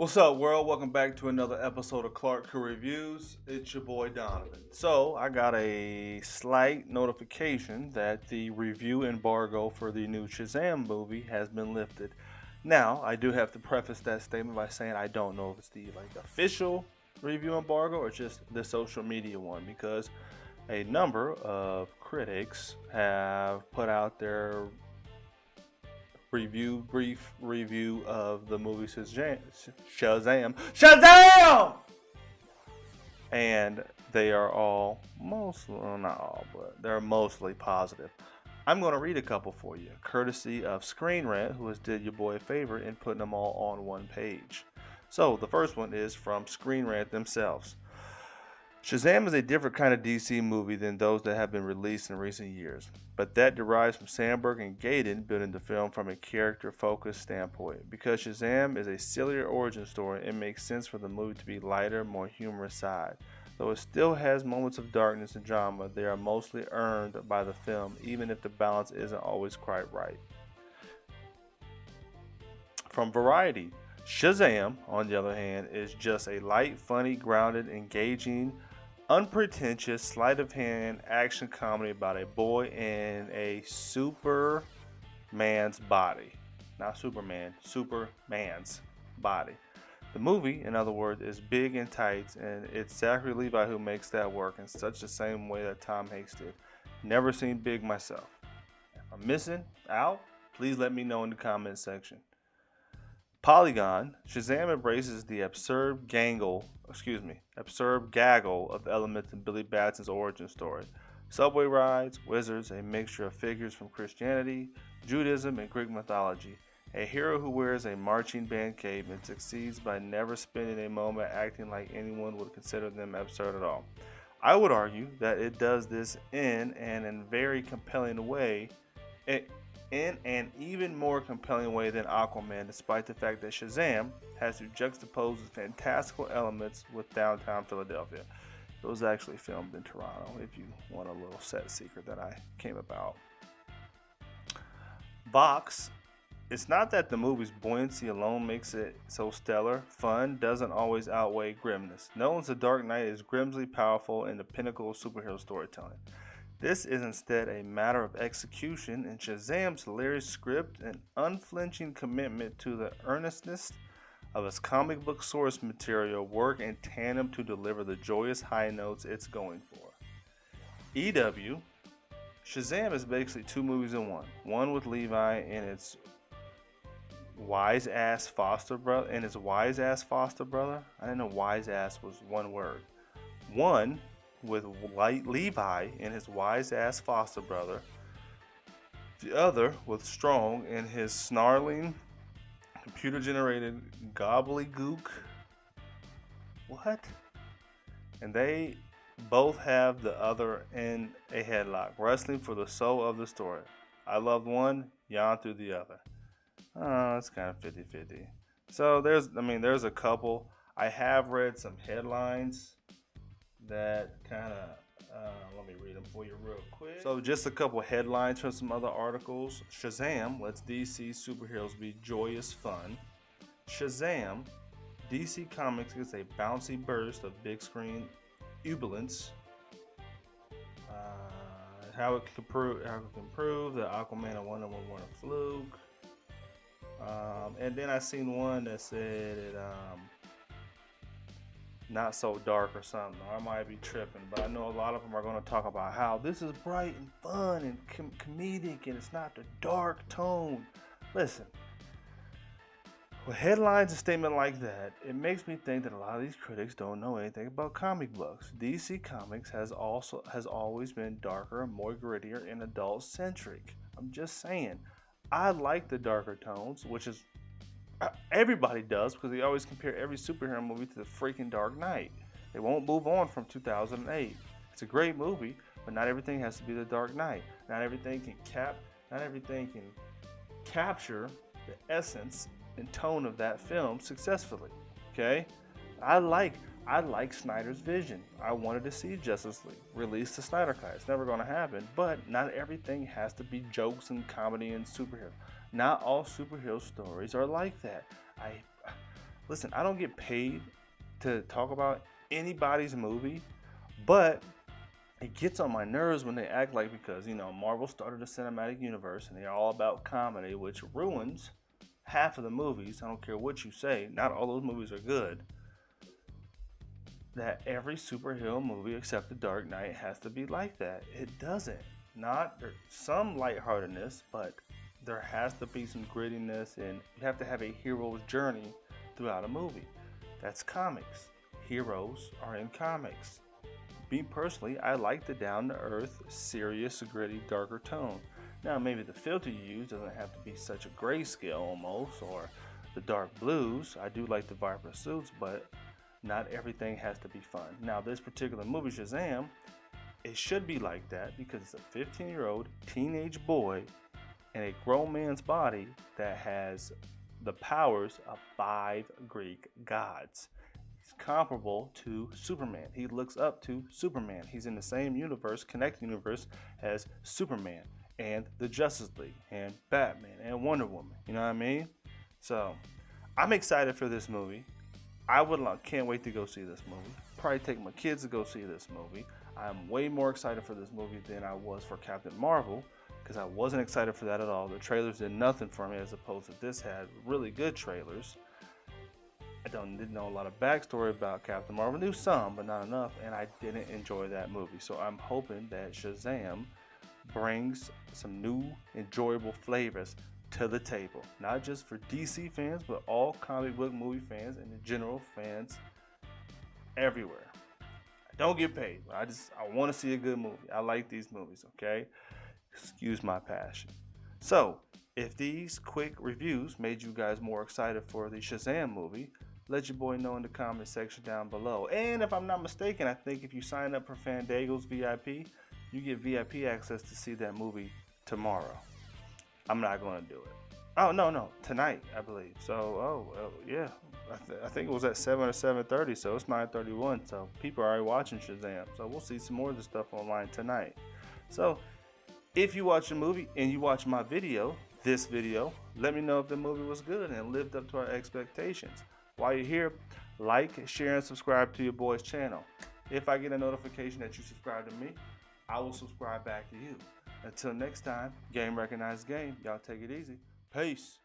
What's up, world? Welcome back to another episode of Clark Crew Reviews. It's your boy Donovan. So, I got a slight notification that the review embargo for the new Shazam movie has been lifted. Now, I do have to preface that statement by saying I don't know if it's the official review embargo or just the social media one, because a number of critics have put out their brief review of the movie Shazam, and they are all well, not all, but they're mostly positive. I'm going to read a couple for you, courtesy of Screen Rant, who has did your boy a favor in putting them all on one page. So the first one is from Screen Rant themselves. Shazam is a different kind of DC movie than those that have been released in recent years, but that derives from Sandberg and Gayden building the film from a character-focused standpoint. Because Shazam is a sillier origin story, it makes sense for the movie to be lighter, more humorous side. Though it still has moments of darkness and drama, they are mostly earned by the film, even if the balance isn't always quite right. From Variety, Shazam, on the other hand, is just a light, funny, grounded, engaging, unpretentious, sleight of hand action comedy about a boy in a Superman's body. Not Superman, Superman's body. The movie, in other words, is big and tight, and it's Zachary Levi who makes that work in such the same way that Tom Hanks did. Never seen Big myself. If I'm missing out, please let me know in the comment section. Polygon, Shazam embraces the absurd gaggle of elements in Billy Batson's origin story. Subway rides, wizards, a mixture of figures from Christianity, Judaism, and Greek mythology. A hero who wears a marching band cape and succeeds by never spending a moment acting like anyone would consider them absurd at all. I would argue that it does this in a very compelling way. In an even more compelling way than Aquaman, despite the fact that Shazam has to juxtapose the fantastical elements with downtown Philadelphia. It was actually filmed in Toronto, if you want a little set secret that I came about. Vox, it's not that the movie's buoyancy alone makes it so stellar. Fun doesn't always outweigh grimness. Nolan's The Dark Knight is grimly powerful and the pinnacle of superhero storytelling. This is instead a matter of execution, and Shazam's hilarious script and unflinching commitment to the earnestness of its comic book source material work in tandem to deliver the joyous high notes it's going for. EW, Shazam is basically two movies in one. One with Levi and its wise-ass foster brother. I didn't know wise-ass was one word. One with Levi and his wise-ass foster brother. The other with Strong and his snarling, computer-generated gobbledygook. What? And they both have the other in a headlock, wrestling for the soul of the story. I loved one, yawn through the other. It's kind of 50-50. So there's a couple. I have read some headlines that kind of, let me read them for you real quick. So just a couple headlines from some other articles. Shazam lets DC superheroes be joyous fun. Shazam, DC Comics is a bouncy burst of big screen jubilance. How it can prove that Aquaman and Wonder Woman weren't a fluke. And then I seen one that said it not so dark or something. Or I might be tripping, but I know a lot of them are going to talk about how this is bright and fun and comedic and it's not the dark tone. Listen, with headlines and statement like that, it makes me think that a lot of these critics don't know anything about comic books. DC Comics has always been darker, more grittier, and adult-centric. I'm just saying, I like the darker tones, which is everybody does, because they always compare every superhero movie to the freaking Dark Knight. They won't move on from 2008. It's a great movie, but not everything has to be the Dark Knight. Not everything can capture the essence and tone of that film successfully. Okay? I like Snyder's vision. I wanted to see Justice League release the Snyder Cut. It's never going to happen, but not everything has to be jokes and comedy and superheroes. Not all superhero stories are like that. Listen, I don't get paid to talk about anybody's movie, but it gets on my nerves when they act like, because Marvel started a cinematic universe and they're all about comedy, which ruins half of the movies. I don't care what you say, not all those movies are good. That every superhero movie except The Dark Knight has to be like that. It doesn't. Not there's some lightheartedness, but there has to be some grittiness, and you have to have a hero's journey throughout a movie. That's comics. Heroes are in comics. Me personally, I like the down-to-earth, serious, gritty, darker tone. Now, maybe the filter you use doesn't have to be such a grayscale almost, or the dark blues. I do like the vibrant suits, but not everything has to be fun. Now, this particular movie, Shazam, it should be like that because it's a 15-year-old teenage boy in a grown man's body that has the powers of 5 Greek gods. He's comparable to Superman. He looks up to Superman. He's in the same universe, connected universe, as Superman and the Justice League and Batman and Wonder Woman. You know what I mean? So, I'm excited for this movie. Can't wait to go see this movie. Probably take my kids to go see this movie. I'm way more excited for this movie than I was for Captain Marvel, because I wasn't excited for that at all. The trailers did nothing for me, as opposed to this had really good trailers. I didn't know a lot of backstory about Captain Marvel. I knew some, but not enough, and I didn't enjoy that movie. So I'm hoping that Shazam brings some new, enjoyable flavors to the table. Not just for DC fans, but all comic book movie fans and the general fans everywhere. I don't get paid, but I want to see a good movie. I like these movies, okay? Excuse my passion. So, if these quick reviews made you guys more excited for the Shazam movie, let your boy know in the comment section down below. And if I'm not mistaken, I think if you sign up for Fandango's VIP, you get VIP access to see that movie tomorrow. I'm not going to do it. Oh, no, tonight, I believe. So, yeah. I think it was at 7 or 7:30, so it's 9:31. So, people are already watching Shazam. So, we'll see some more of the stuff online tonight. So, if you watch the movie and you watch my video, this video, let me know if the movie was good and lived up to our expectations. While you're here, like, share, and subscribe to your boy's channel. If I get a notification that you subscribe to me, I will subscribe back to you. Until next time, game recognized game. Y'all take it easy. Peace.